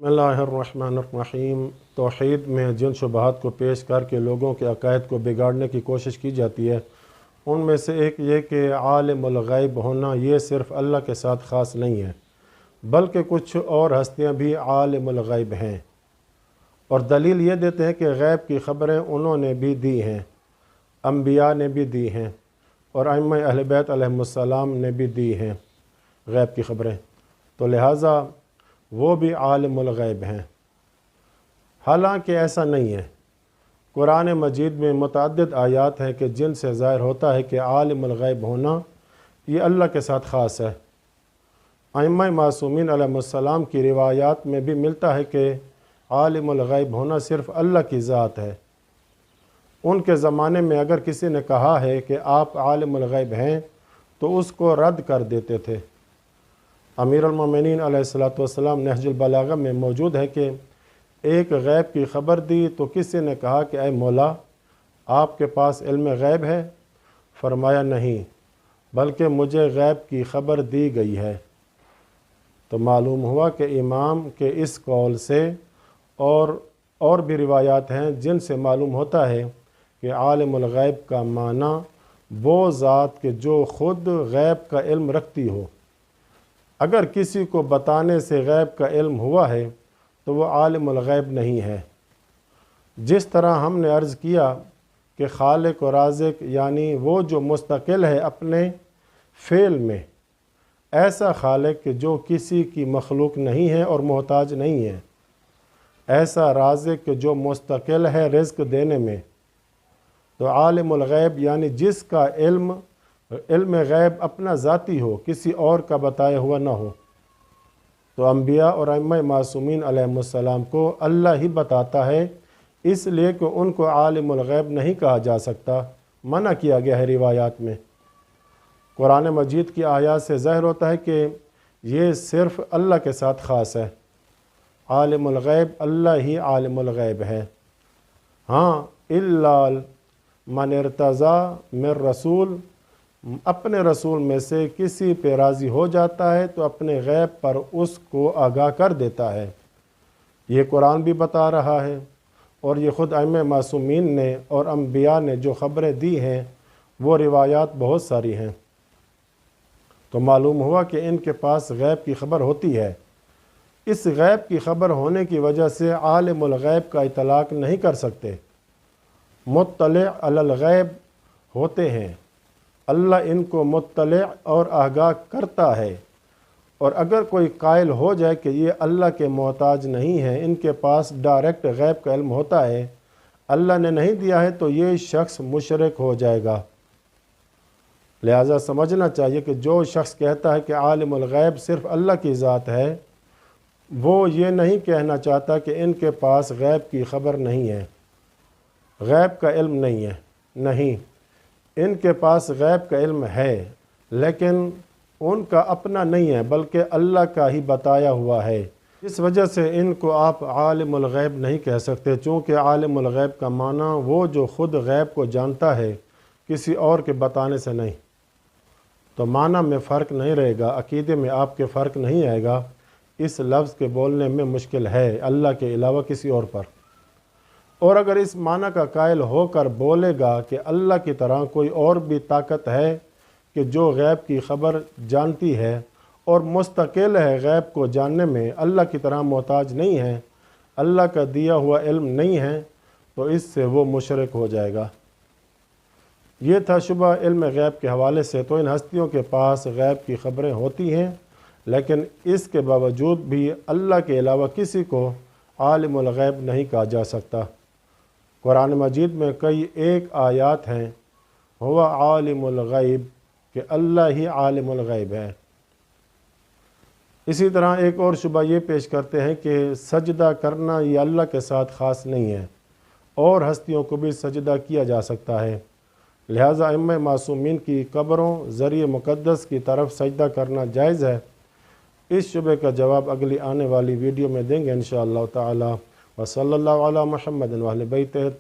बिस्मिल्लाहिर्रहमानिर्रहीम। तौहीद में जिन शुबहात को पेश करके लोगों के अक़ायद को बिगाड़ने की कोशिश की जाती है, उनमें से एक ये कि आलिमुल गैब होना ये सिर्फ़ अल्लाह के साथ ख़ास नहीं है, बल्कि कुछ और हस्तियाँ भी आलिमुल गैब हैं। और दलील ये देते हैं कि गैब की ख़बरें उन्होंने भी दी हैं, अम्बिया ने भी दी हैं और अइम्मा अहले बैत अलैहिमुस्सलाम ने भी दी हैं गैब की ख़बरें, तो लिहाजा वो भी आलिमुल गैब हैं। हालांकि ऐसा नहीं है। कुरान मजीद में मुतअद्दिद आयात हैं कि जिनसे ज़ाहिर होता है कि आलिमुल गैब होना ये अल्लाह के साथ ख़ास है। अइम्मा मासूमीन अलैहिमुस्सलाम की रिवायात में भी मिलता है कि आलिमुल गैब होना सिर्फ़ अल्लाह की ज़ात है। उनके ज़माने में अगर किसी ने कहा है कि आप आलिमुल गैब हैं तो उसको रद्द कर देते थे। अमीरुल मोमिनीन अलैहिस्सलातु वस्सलाम नहजुल बलागा में मौजूद है कि एक गैब की ख़बर दी तो किसी ने कहा कि ऐ मौला, आपके पास इल्म गैब है? फरमाया नहीं, बल्कि मुझे गैब की ख़बर दी गई है। तो मालूम हुआ कि इमाम के इस कौल से और भी रिवायात हैं जिनसे मालूम होता है कि आलिमुल गैब का माना वो ज़ात के जो ख़ुद गैब का इल्म रखती हो। अगर किसी को बताने से गैब का इल्म हुआ है तो वो आलिमुल गैब नहीं है। जिस तरह हमने अर्ज़ किया कि खालिक और राज़िक यानी वो जो मुस्तकिल है अपने फ़ेल में, ऐसा खालिक कि जो किसी की मखलूक नहीं है और मोहताज नहीं है, ऐसा राज़िक कि जो मुस्तकिल है रिज़्क़ देने में। तो आलिमुल गैब यानी जिसका इल्म गैब अपना ज़ाती हो, किसी और का बताया हुआ ना हो। तो अम्बिया और अइम्मा मासूमीन अलैहिमुस्सलाम को अल्लाह ही बताता है, इसलिए कि उनको आलिमुल गैब नहीं कहा जा सकता, मना किया गया है रिवायात में। कुरान मजीद की आयत से ज़ाहिर होता है कि ये सिर्फ़ अल्लाह के साथ ख़ास है। आलिमुल गैब अल्लाह ही आलिमुल गैब है। हाँ, इल्ला मन इर्तज़ा मिर रसूल, अपने रसूल में से किसी पे राज़ी हो जाता है तो अपने गैब पर उसको आगाह कर देता है। ये कुरान भी बता रहा है और ये ख़ुद अइम्मा मासूमीन ने और अम्बिया ने जो ख़बरें दी हैं वो रिवायात बहुत सारी हैं। तो मालूम हुआ कि इनके पास गैब की ख़बर होती है। इस गैब की ख़बर होने की वजह से आलिमुल गैब का इतलाक़ नहीं कर सकते। मुत्तले अलल गैब होते हैं। अल्लाह इनको मुत्तले और आगाह करता है। और अगर कोई कायल हो जाए कि ये अल्लाह के मोहताज नहीं है, इनके पास डायरेक्ट गैब का इल्म होता है, अल्लाह ने नहीं दिया है, तो ये शख्स मुशरिक हो जाएगा। लिहाजा समझना चाहिए कि जो शख्स कहता है कि आलिमुल गैब सिर्फ़ अल्लाह की ज़ात है, वो ये नहीं कहना चाहता कि इनके पास गैब की ख़बर नहीं है, गैब का इल्म नहीं है। नहीं, इनके पास गैब का इल्म है, लेकिन उनका अपना नहीं है, बल्कि अल्लाह का ही बताया हुआ है। इस वजह से इनको आप आलिमुल गैब नहीं कह सकते, चूँकि आलिमुल गैब का माना वो जो ख़ुद गैब को जानता है, किसी और के बताने से नहीं। तो माना में फ़र्क नहीं रहेगा, अक़ीदे में आपके फ़र्क नहीं आएगा। इस लफ्ज़ के बोलने में मुश्किल है अल्लाह के अलावा किसी और पर। और अगर इस माना का कायल होकर बोलेगा कि अल्लाह की तरह कोई और भी ताकत है कि जो गैब की ख़बर जानती है और मुस्तकिल है गैब को जानने में, अल्लाह की तरह मोहताज नहीं है, अल्लाह का दिया हुआ इल्म नहीं है, तो इससे वो मुशरिक हो जाएगा। ये था शुबह इल्म गैब के हवाले से। तो इन हस्तियों के पास गैब की ख़बरें होती हैं, लेकिन इसके बावजूद भी अल्लाह के अलावा किसी को आलिमुल गैब नहीं कहा जा सकता। कुरान मजीद में कई एक आयात हैं हुवा आलिमुल गैब, कि अल्लाह ही आलिमुल गैब है। इसी तरह एक और शुबा ये पेश करते हैं कि सजदा करना ये अल्लाह के साथ ख़ास नहीं है, और हस्तियों को भी सजदा किया जा सकता है। लिहाजा अइम्मा मासूमीन की कब्रों ज़रिए मुक़द्दस की तरफ सजदा करना जायज़ है। इस शुबे का जवाब अगली आने वाली वीडियो में देंगे इंशाअल्लाह ताला। व सल्लल्लाहु अला मुहम्मद व अहले बैतिही।